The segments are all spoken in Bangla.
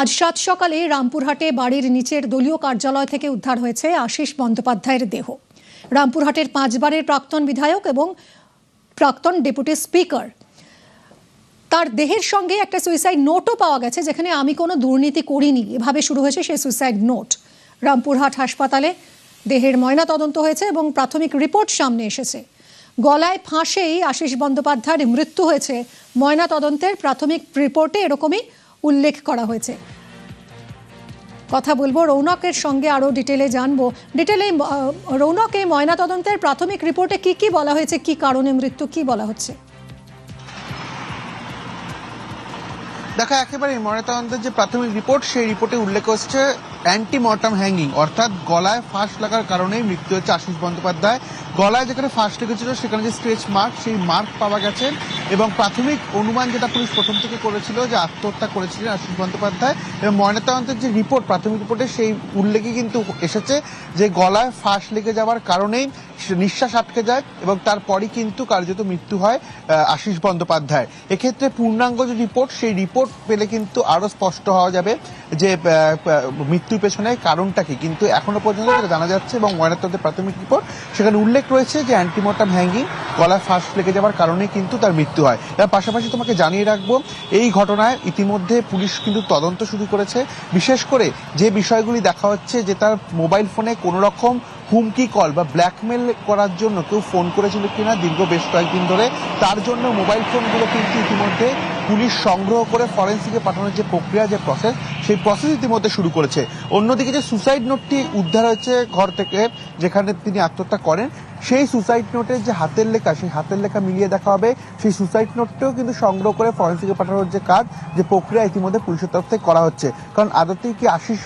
আজ সাত সকালে রামপুরহাটে বাড়ির নিচের দলীয় কার্যালয় থেকে উদ্ধার হয়েছে আশিস বন্দ্যোপাধ্যায়ের দেহ। রামপুরহাটের 5 বারের প্রাক্তন বিধায়ক এবং প্রাক্তন ডেপুটি স্পিকার তার দেহের সঙ্গে একটা সুইসাইড নোটও পাওয়া গেছে, যেখানে আমি কোনো দুর্নীতি করিনি এভাবে শুরু হয়েছে সেই সুইসাইড নোট। রামপুরহাট হাসপাতালে দেহের ময়নাতদন্ত হয়েছে এবং প্রাথমিক রিপোর্ট সামনে এসেছে। গলায় ফাঁসেই আশিস বন্দ্যোপাধ্যায়ের মৃত্যু হয়েছে ময়নাতদন্তের প্রাথমিক রিপোর্টে এরকমই উল্লেখ করা হয়েছে। কথা বলবো রৌনকের সঙ্গে, আরো ডিটেলে জানবো। রৌনক, এই ময়নাতদন্তের প্রাথমিক রিপোর্টে কি কি বলা হয়েছে, কি কারণে মৃত্যু, কি বলা হচ্ছে? দেখা একেবারে ময়নাতদন্তের যে প্রাথমিক রিপোর্ট, সেই রিপোর্টে উল্লেখ হচ্ছে অ্যান্টিমর্টাম হ্যাঙ্গিং, অর্থাৎ গলায় ফাঁস লাগার কারণেই মৃত্যু হচ্ছে আশিস বন্দ্যোপাধ্যায়। গলায় যেখানে ফাঁস লেগেছিল সেখানে যে স্ট্রেচ মার্ক, সেই মার্ক পাওয়া গেছে এবং প্রাথমিক অনুমান যেটা পুলিশ প্রথম থেকে করেছিল যে আত্মহত্যা করেছিলেন আশিস বন্দ্যোপাধ্যায়। এবং ময়নাতদন্তের যে রিপোর্ট, প্রাথমিক রিপোর্টে সেই উল্লেখই কিন্তু এসেছে যে গলায় ফাঁস লেগে যাওয়ার কারণেই নিঃশ্বাস আটকে যায় এবং তারপরই কিন্তু কার্যত মৃত্যু হয় আশিস বন্দ্যোপাধ্যায়। এক্ষেত্রে পূর্ণাঙ্গ যে রিপোর্ট, সেই রিপোর্ট পেলে কিন্তু আরো স্পষ্ট হওয়া যাবে যে মৃত্যুর পেছনে কারণটা কি। কিন্তু এখনো পর্যন্ত যেটা জানা যাচ্ছে এবং ময়নাতদন্তের প্রাথমিক রিপোর্ট, সেখানে উল্লেখ রয়েছে যে অ্যান্টিমর্টাম হ্যাঙ্গিং, গলায় ফাঁস লেগে যাওয়ার কারণে কিন্তু তার মৃত্যু হয়। এর পাশাপাশি তোমাকে জানিয়ে রাখবো, এই ঘটনায় ইতিমধ্যে পুলিশ কিন্তু তদন্ত শুরু করেছে। বিশেষ করে যে বিষয়গুলি দেখা হচ্ছে যে তার মোবাইল ফোনে কোনো রকম হুমকি কল বা ব্ল্যাকমেল করার জন্য কেউ ফোন করেছিল কিনা দীর্ঘ বেশ কয়েকদিন ধরে, তার জন্য মোবাইল ফোনগুলো কিন্তু ইতিমধ্যে পুলিশ সংগ্রহ করে ফরেন্সিকে পাঠানোর যে প্রক্রিয়া, যে প্রসেস, সেই প্রসেস ইতিমধ্যে শুরু করেছে। অন্যদিকে যে সুসাইড নোটটি উদ্ধার হয়েছে ঘর থেকে, যেখানে তিনি আত্মহত্যা করেন, সেই সুসাইড নোটের যে হাতের লেখা, সেই হাতের লেখা মিলিয়ে দেখা হবে। সেই সুসাইড নোটটাও কিন্তু সংগ্রহ করে ফরেন্সিকে পাঠানোর যে কাজ, যে প্রক্রিয়া ইতিমধ্যে পুলিশের তরফ থেকে করা হচ্ছে। কারণ আদতেই কি আশিস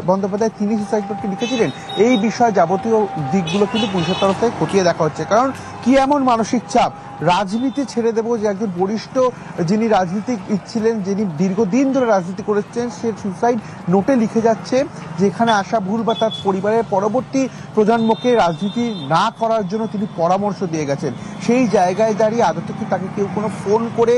বন্দ্যোপাধ্যায় তিনি সুসাইড নোটটি লিখেছিলেন, এই বিষয়ে যাবতীয় দিকগুলো কিন্তু পুলিশের তরফ থেকে খতিয়ে দেখা হচ্ছে। কারণ কি এমন মানসিক চাপ, রাজনীতি ছেড়ে দেবো, যে একজন বরিষ্ঠ যিনি রাজনীতিক ছিলেন, যিনি দীর্ঘদিন ধরে রাজনীতি করেছেন, সে সুসাইড নোটে লিখে যাচ্ছে যেখানে আশা ভুল বা তার পরিবারের পরবর্তী প্রজন্মকে রাজনীতি না করার জন্য তিনি পরামর্শ দিয়ে গেছেন। সেই জায়গায় দাঁড়িয়ে আদতে কি তাকে কেউ কোনো ফোন করে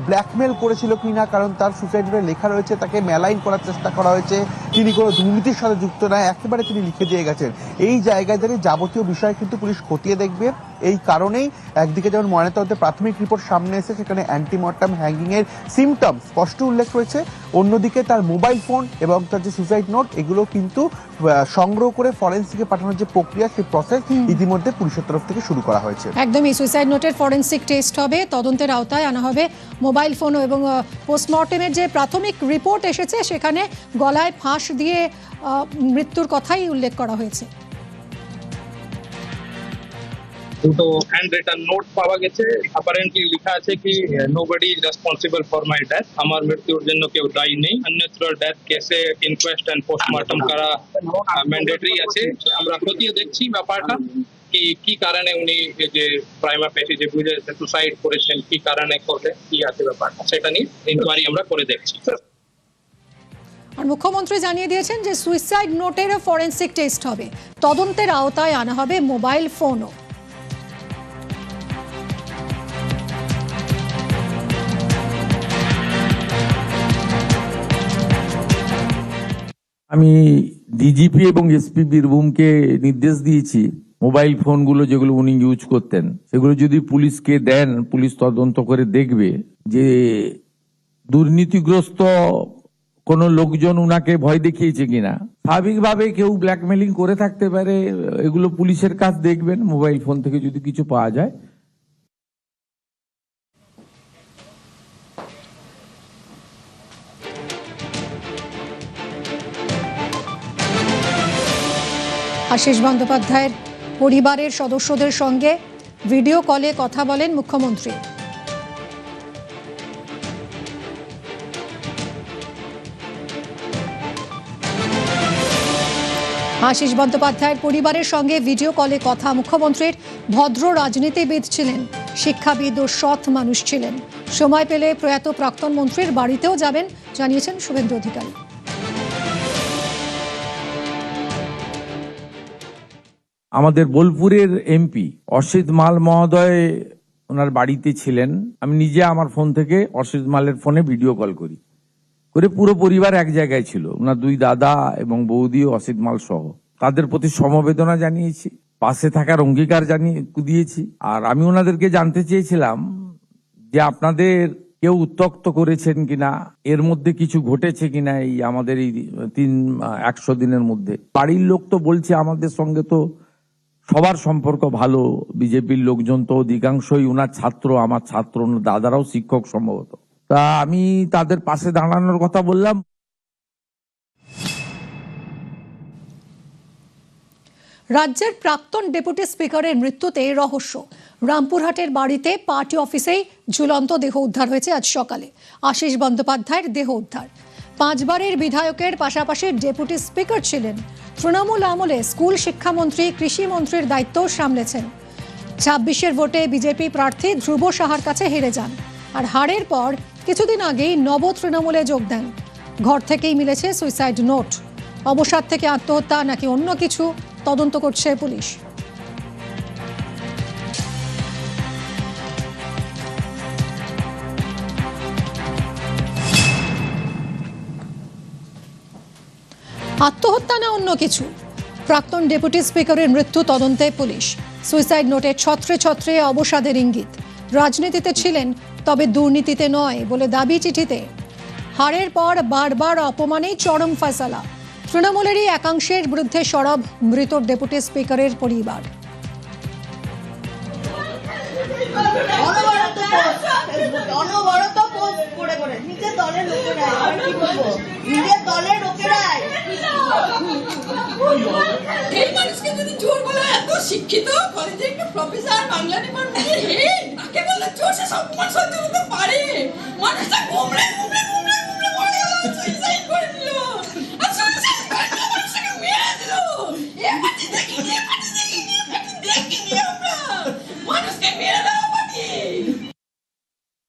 ব্ল্যাকমেল করেছিল কিনা, কারণ তার সুসাইড নোটে লেখা রয়েছে তাকে মেলাইন করার চেষ্টা করা হয়েছে, তিনি কোনো দুর্নীতির সাথে যুক্ত নয়, একেবারে তিনি লিখে দিয়ে গেছেন। এই জায়গায় দাঁড়িয়ে যাবতীয় বিষয় কিন্তু পুলিশ খতিয়ে দেখবে। এই কারণেই একদিকে যেমন ময়নাতদন্তের প্রাথমিক রিপোর্ট সামনে এসে সেখানে অ্যান্টিমর্টাম হ্যাঙ্গিং এর সিমটম স্পষ্ট উল্লেখ রয়েছে, অন্যদিকে তার মোবাইল ফোন এবং তার যে সুসাইড নোট, এগুলো কিন্তু সংগ্রহ করে ফরেন্সিকে পাঠানোর যে প্রক্রিয়া, সেই প্রসেস ইতিমধ্যে পুলিশের তরফ থেকে শুরু করা হয়েছে। একদমই, সুসাইড নোটের ফরেন্সিক টেস্ট হবে, তদন্তের আওতায় আনা হবে মোবাইল ফোন এবং পোস্টমর্টেমের যে প্রাথমিক রিপোর্ট এসেছে সেখানে গলায় ফাঁস দিয়ে মৃত্যুর কথাই উল্লেখ করা হয়েছে। দুটো হ্যান্ড রিটার্ন নোট পাওয়া গেছে, অ্যাপারেন্টলি লেখা আছে কি nobody is responsible for my death, আমার মৃত্যুর জন্য কেউ দায়ী নেই। আনন্যাচুরাল ডেথ কেসে ইনকোয়েস্ট এন্ড পোস্টমর্টম করা ম্যান্ডেটরি আছে। আমরা খতিয়ে দেখছি ব্যাপারটা কি কারণে উনি যে প্রাইমা ফেসি যে বুঝে সুসাইড করেছেন, কি কারণে করলে, কি আছে ব্যাপারটা, সেটা নিয়ে ইনকোয়ারি আমরা করে দেখছি। আর মুখ্যমন্ত্রী জানিয়ে দিয়েছেন যে সুইসাইড নোটের ফরেন্সিক টেস্ট হবে, তদন্তের আওতায় আনা হবে মোবাইল ফোনও। আমি ডিজিপি এবং এসপি বীরভূমকে নির্দেশ দিয়েছি, মোবাইল ফোনগুলো যেগুলো উনি ইউজ করতেন সেগুলো যদি পুলিশকে দেন, পুলিশ তদন্ত করে দেখবে যে দুর্নীতিগ্রস্ত কোনো লোকজন উনাকে ভয় দেখিয়েছে কিনা। স্বাভাবিকভাবে কেউ ব্ল্যাকমেলিং করে থাকতে পারে, এগুলো পুলিশের কাজ দেখবেন। মোবাইল ফোন থেকে যদি কিছু পাওয়া যায়। আশিস বন্দ্যোপাধ্যায়ের পরিবারের সদস্যদের সঙ্গে ভিডিও কলে কথা বলেন মুখ্যমন্ত্রী। আশিস বন্দ্যোপাধ্যায়ের পরিবারের সঙ্গে ভিডিও কলে কথা মুখ্যমন্ত্রীর। ভদ্র রাজনীতিবিদ ছিলেন, শিক্ষাবিদ ও সৎ মানুষ ছিলেন। সময় পেলে প্রয়াত প্রাক্তন মন্ত্রীর বাড়িতেও যাবেন, জানিয়েছেন শুভেন্দু অধিকারী। আমাদের বোলপুরের এমপি অসিত মাল মহোদয় ওনার বাড়িতে ছিলেন। আমি নিজে আমার ফোন থেকে অসিত মালের ফোনে ভিডিও কল করি। করে পুরো পরিবার এক জায়গায় ছিল, ওনার দুই দাদা এবং বৌদি ও অসিত মাল সহ। তাদের প্রতি সমবেদনা জানিয়েছি, পাশে থাকার অঙ্গীকার দিয়েছি। আর আমি ওনাদেরকে জানতে চেয়েছিলাম যে আপনাদের কেউ উত্ত্যক্ত করেছেন কিনা, এর মধ্যে কিছু ঘটেছে কিনা এই আমাদের এই 100 দিনের মধ্যে। বাড়ির লোক তো বলছে আমাদের সঙ্গে তো সবার সম্পর্ক ভালো, বিজেপির লোকজন তো অধিকাংশই ওনার ছাত্র, আমার ছাত্র, ওনার দাদারাও শিক্ষক সম্ভবত। তা আমি তাদের পাশে দাঁড়ানোর কথা বললাম। রাজ্যের প্রাক্তন ডেপুটি স্পিকারের মৃত্যুতে রহস্য। রামপুরহাটের বাড়িতে পার্টি অফিসেই ঝুলন্ত দেহ উদ্ধার হয়েছে আজ সকালে। আশিস বন্দ্যোপাধ্যায়ের দেহ উদ্ধার। 5 বারের বিধায়কের পাশাপাশি ডেপুটি স্পিকার ছিলেন। তৃণমূল আমলে স্কুল শিক্ষামন্ত্রী, কৃষিমন্ত্রীর দায়িত্বও সামলেছেন। 26-এর ভোটে বিজেপি প্রার্থী ধ্রুব সাহার কাছে হেরে যান। আর হারের পর কিছুদিন আগেই নব তৃণমূলে যোগ দেন। ঘর থেকেই মিলেছে সুইসাইড নোট। অবসাদ থেকে আত্মহত্যা নাকি অন্য কিছু, তদন্ত করছে পুলিশ। আত্মহত্যা না অন্য কিছু, প্রাক্তন ডেপুটি স্পিকারের মৃত্যু তদন্তে পুলিশ। সুইসাইড নোটে ছত্রে ছত্রে অবসাদের ইঙ্গিত। রাজনীতিতে ছিলেন, তবে দুর্নীতিতে নয় বলে দাবি চিঠিতে। হারের পর বারবার অপমানেই চরম ফয়সালা। তৃণমূলেরই একাংশের বিরুদ্ধে সরব মৃত ডেপুটি স্পিকারের পরিবার। শিক্ষিত কলেজে একটা প্রফেসর, বাংলা ডিপার্টমেন্টের হেড, তাকে বললে চোর, সে সম্মান সহ্য করতে পারে। মানুষটা ঘুমড়ে ঘুমড়ে ঘুমড়ে ঘুমড়ে পড়ে গেল, সুইসাইড করে নিল। আর সুইসাইড করে নিল, মানুষটাকে মেরে দিল। এ পার্টি দেখিনি, এ পার্টি দেখিনি, এ পার্টি দেখিনি আমরা। মানুষকে মেরে দেওয়া পার্টি।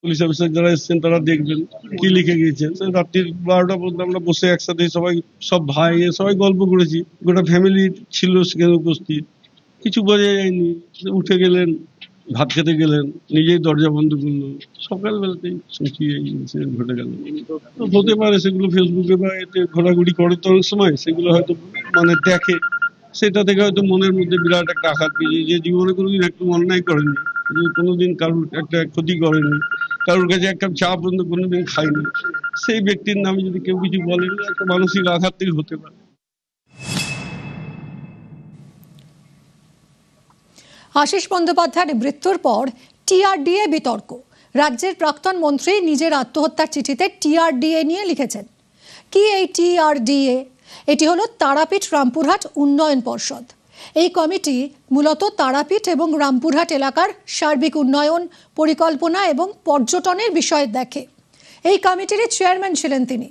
পুলিশ অফিসার যারা এসেছেন তারা দেখবেন কি লিখে গিয়েছেন। রাত্রির 12টা পর্যন্ত আমরা বসে একসাথে সব ভাই সবাই গল্প করেছি। গোটা ফ্যামিলি ছিল সেখানে উপস্থিত। কিছু বোঝা যায়নি। উঠে গেলেন, ভাত খেতে গেলেন, নিজেই দরজা বন্ধ করলো। সকালবেলাতেই শুনছি এই ইনসিডেন্ট ঘটে গেল। তো হতে পারে সেগুলো ফেসবুকে বা এতে ঘোরাঘুরি করে তো অনেক সময়, সেগুলো হয়তো মানে দেখে, সেটা থেকে হয়তো মনের মধ্যে বিরাট একটা আঘাত পেয়েছে যে জীবনে কোনোদিন একটু অন্যায় করেনি, যে কোনোদিন কারোর একটা ক্ষতি করেনি, কারোর কাছে এক কাপ চা পর্যন্ত কোনোদিন খায়নি, সেই ব্যক্তির নামে যদি কেউ কিছু বলে, একটা মানসিক আঘাত থেকে হতে পারে। আশিস বন্দ্যোপাধ্যায়ের মৃত্যুর পর টিআরডিএ বিতর্ক। রাজ্যের প্রাক্তন মন্ত্রী নিজের আত্মহত্যার চিঠিতে টিআরডিএ নিয়ে লিখেছেন। কি এই টিআরডিএ? এটি হলো তারাপীঠ রামপুরহাট উন্নয়ন পর্ষদ। এই কমিটি মূলত তারাপীঠ এবং রামপুরহাট এলাকার সার্বিক উন্নয়ন, পরিকল্পনা এবং পর্যটনের বিষয় দেখে। এই কমিটির চেয়ারম্যান ছিলেন তিনি।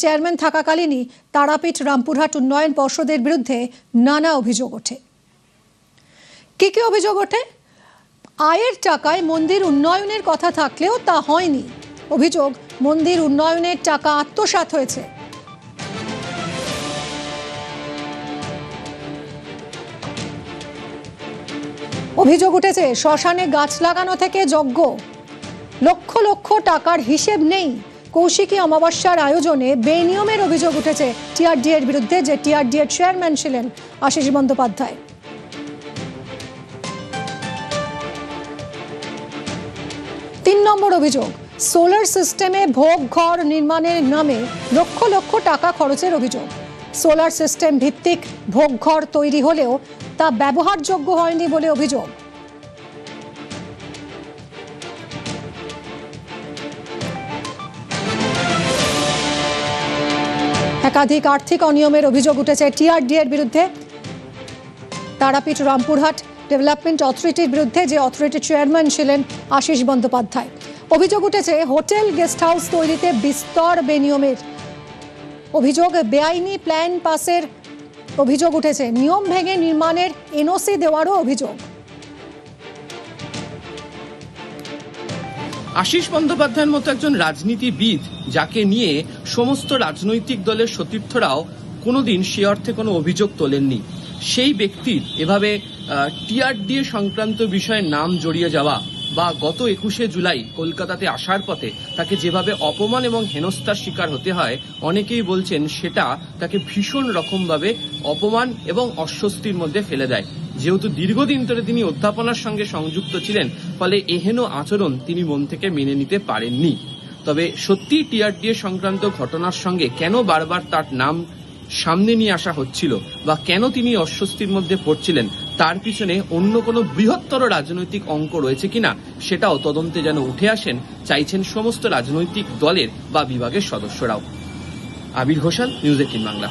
চেয়ারম্যান থাকাকালীনই তারাপীঠ রামপুরহাট উন্নয়ন পর্ষদের বিরুদ্ধে নানা অভিযোগ ওঠে। কি কি অভিযোগ ওঠে? আয়ের টাকায় মন্দির উন্নয়নের কথা থাকলেও তা হয়নি। অভিযোগ, মন্দির উন্নয়নের টাকা আত্মসাৎ হয়েছে। অভিযোগ উঠেছে শ্মশানে গাছ লাগানো থেকে যজ্ঞ। লক্ষ লক্ষ টাকার হিসেব নেই। কৌশিকী অমাবস্যার আয়োজনে বেনিয়মের অভিযোগ উঠেছে টিআরডিএ এর বিরুদ্ধে, যে টিআরডিএ চেয়ারম্যান ছিলেন আশিস বন্দ্যোপাধ্যায়। 3 নম্বর অভিযোগ, সোলার সিস্টেমে ভোগ ঘর নির্মাণের নামে লক্ষ লক্ষ টাকা খরচের অভিযোগ। সোলার সিস্টেম ভিত্তিক ভোগ ঘর তৈরি হলেও তা ব্যবহারযোগ্য হয়নি বলে অভিযোগ। একাধিক আর্থিক অনিয়মের অভিযোগ উঠেছে টিআরডিএ এর বিরুদ্ধে। তারাপীঠ রামপুরহাট ডেভেলপমেন্ট অথরিটির বিরুদ্ধে, যে অথরিটির চেয়ারম্যান ছিলেন আশিস বন্দ্যোপাধ্যায়। অভিযোগ উঠেছে হোটেল গেস্ট হাউস তৈরিতে বিস্তর বেনিয়মের অভিযোগ। বেআইনি প্ল্যান পাসের অভিযোগ উঠেছে। নিয়ম ভেঙে নির্মাণের এনওসি দেওয়ারও অভিযোগ। আশিস বন্দ্যোপাধ্যায়ের মতো একজন রাজনীতিবিদ, যাকে নিয়ে সমস্ত রাজনৈতিক দলের সতীর্থরাও কোনোদিন সে অর্থে কোনো অভিযোগ তোলেননি, সেই ব্যক্তির এভাবে টিআরডিএ সংক্রান্ত বিষয়ে নাম জড়িয়ে যাওয়া বা গত 21শে জুলাই কলকাতাতে আসার পথে তাকে যেভাবে অপমান এবং হেনস্থার শিকার হতে হয়, অনেকেই বলছেন সেটা তাকে ভীষণ রকমভাবে অপমান এবং অস্বস্তির মধ্যে ফেলে দেয়। যেহেতু দীর্ঘদিন ধরে তিনি অধ্যাপনার সঙ্গে সংযুক্ত ছিলেন, ফলে এহেন আচরণ তিনি মন থেকে মেনে নিতে পারেননি। তবে সত্যি টিআরটিএ সংক্রান্ত ঘটনার সঙ্গে কেন বারবার তার নাম সামনে নিয়ে আসা হচ্ছিল বা কেন তিনি অস্বস্তির মধ্যে পড়ছিলেন, তার পিছনে অন্য কোনো বৃহত্তর রাজনৈতিক অঙ্ক রয়েছে কিনা সেটাও তদন্তে যেন উঠে আসেন চাইছেন সমস্ত রাজনৈতিক দলের বা বিভাগের সদস্যরাও। আবির ঘোষাল, নিউজ 18 বাংলা।